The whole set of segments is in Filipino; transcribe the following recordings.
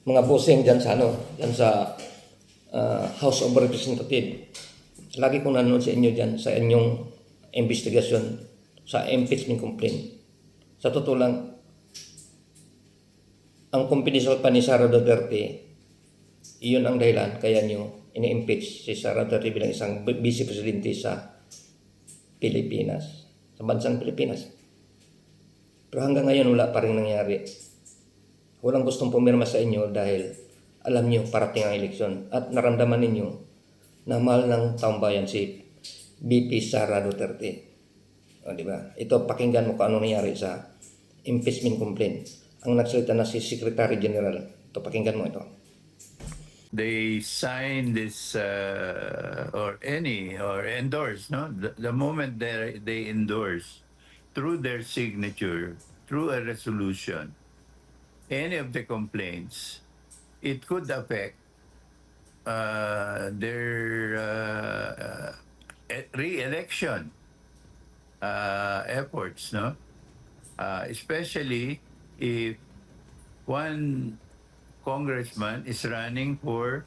mga bossing dyan sa dyan sa House of Representatives. Lagi kong nanonood sa inyo dyan sa inyong investigasyon sa impeachment complaint. Sa totoo lang, ang confidential pa ni Sara Duterte, iyon ang dahilan kaya nyo ini-impeach si Sara Duterte bilang isang vice presidente sa Pilipinas, sa bansang Pilipinas. Pero hanggang ngayon wala pa rin nangyari. Walang gustong pumirma sa inyo dahil alam nyo parating ang eleksyon at naramdaman ninyo na mahal ng taong bayan si VP Sara Duterte. O, di ba? Ito, pakinggan mo kung ano nangyari sa impeachment complaint. Ang nagsalita na si Secretary General. Ito, pakinggan mo ito. They sign this or endorse, no? The moment they endorse through their signature, through a resolution, any of the complaints, it could affect their re-election efforts, no? Especially if one congressman is running for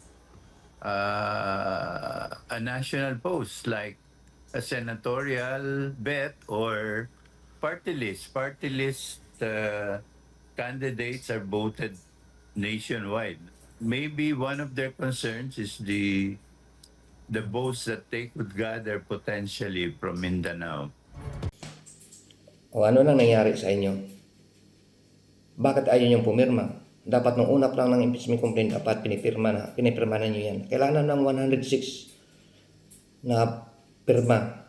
a national post like a senatorial bet or party list. Party list candidates are voted nationwide. Maybe one of their concerns is the votes that they could gather potentially from Mindanao. O ano nang nangyari sa inyo? Bakit ayaw niyong pumirma? Dapat nung una pa lang ng impeachment complaint, dapat pinipirma na niyo yan. Kailangan ng 106 na pirma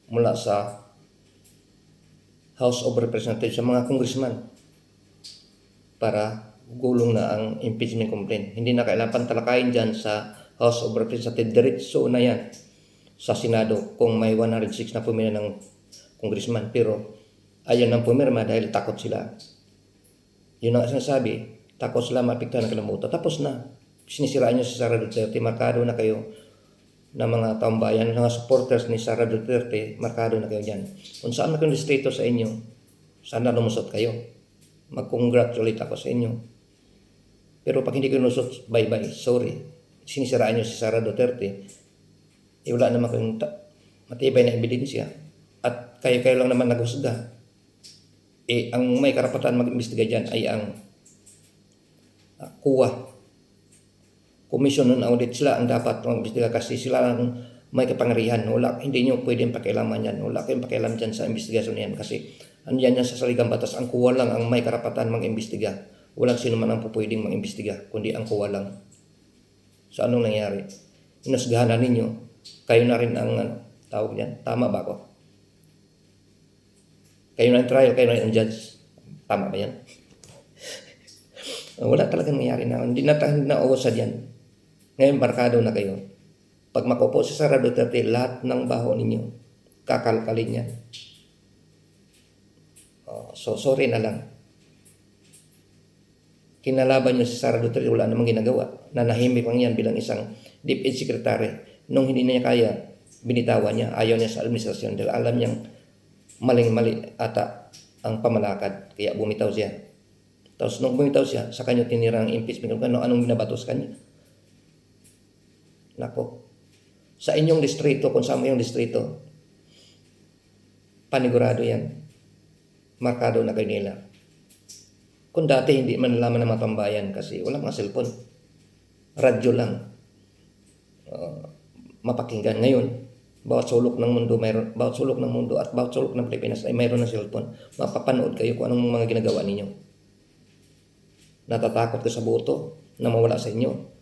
mula sa House of Representatives sa mga congressman para gulong na ang impeachment complaint. Hindi na kailangan pantalakayin dyan sa House of Representatives. Diretso na yan sa Senado kung may 106 na pumila ng congressman. Pero ayaw nang pumirma dahil takot sila. Yun ang sinasabi, takot sila mapiktuhan ng kalamutan. Tapos na, sinisiraan nyo si Sara Duterte, markado na kayo ng mga taong bayan, mga supporters ni Sara Duterte, markado na kayo dyan. Kung saan na kayong distrito sa inyo, sana lumusot kayo. Mag-congratulate ako sa inyo. Pero pag hindi kayo lumusot, bye-bye, sorry. Sinisiraan nyo si Sara Duterte, wala naman kayong matibay na ebidensya. At kayo lang naman naghusga. Ang may karapatan mag-imbestiga dyan ay ang COA. Commission on Audit, sila ang dapat mag-imbestiga kasi sila ang may kapangyarihan. Hindi nyo pwedeng pakialaman yan. Wala kayong pakialam dyan sa investigasyon yan kasi andyan yan sa saligang batas. Ang COA lang ang may karapatan mag-imbestiga. Walang sino man ang pwedeng mag-imbestiga kundi ang COA lang. So anong nangyari? Inusgahan na ninyo. Kayo na rin ang tawag niyan. Tama ba ako? Kayo na ang trial, kayo na ang judge. Tama ba yan? Wala talagang nangyari na. Hindi na uusad yan. Ngayon, markado na kayo. Pag makupo si Sara Duterte, lahat ng baho ninyo, kakalkalin yan. So, sorry na lang. Kinalaban nyo si Sara Duterte, wala namang ginagawa. Nanahimik lang yan bilang isang DepEd Secretary. Nung hindi na niya kaya, binitawan niya. Ayaw niya sa administrasyon dahil alam niyang maling-mali ata ang pamalakad. Kaya bumitaw siya. Tapos nung bumitaw siya, sa kanya tinira ang impeachment. Anong binabato sa kanya? Nako. Sa inyong distrito, kung saan mo yung distrito, panigurado yan. Markado na kayo nila. Kung dati hindi man nalaman ng mga pambayan kasi wala mga cellphone. Radyo lang. Mapakinggan. Ngayon, bawat sulok ng mundo at bawat sulok ng Pilipinas ay mayroon ng cellphone. Mapapanood kayo kung anong mga ginagawa ninyo. Natatakot ka sa boto na mawala sa inyo.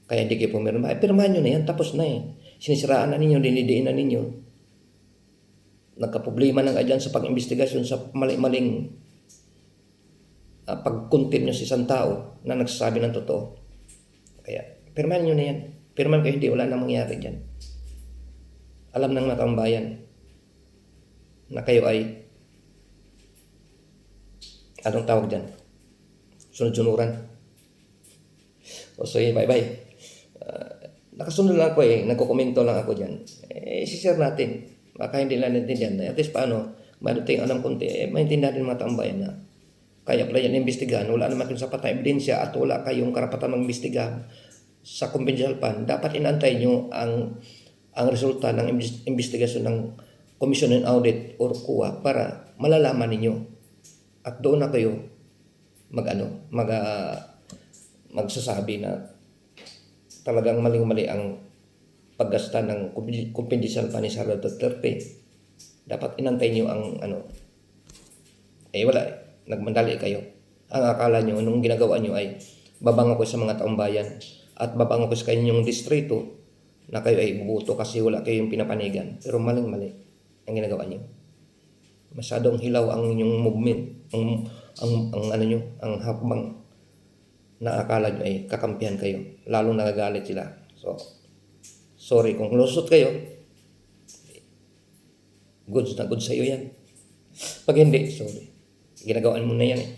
Kaya hindi kayo pumirma. Pirmahan nyo na yan. Tapos na eh. Sinisiraan na ninyo, dinidiin na ninyo. Nagkaproblema na nga dyan sa pag-investigasyon sa maling pag-contempt nyo sa isang tao na nagsasabi ng totoo. Kaya pirmahan nyo na yan. Pirmahan kayo, hindi wala na mangyari dyan. Alam ng mga bayan na kayo ay anong tawag dyan? Sunod-sunuran. So, bye-bye. Nakasunod lang ako nagkukomento lang ako dyan. Isishare natin. Baka hindi lang natin dyan. At least paano, maduting anong konti, maintindihan din mga taong bayan na kaya pala yan imbestigahan, wala naman kayong sapat na ebidensya at wala kayong karapatan mag-imbestigahan sa confidential fund, dapat inantay nyo ang resulta ng investigasyon ng Commission on Audit or COA para malalaman ninyo at doon na kayo magsasabi na talagang maling-mali ang paggasta ng confidential fund ni Sara Duterte. Dapat inantay nyo ang wala, nagmandali kayo. Ang akala nyo, nung ginagawa nyo ay babango ko sa mga taong bayan at babango ko sa kanyang distrito na kayo ay bubuto kasi wala kayong pinapanigan. Pero maling-mali ang ginagawa nyo. Masyadong hilaw ang inyong movement, ang hakbang na akala nyo ay kakampihan kayo. Lalong nagagalit sila. So, sorry kung lusot kayo. Goods na goods sa'yo yan. Pag hindi, sorry. Ginagawaan mo na yan eh.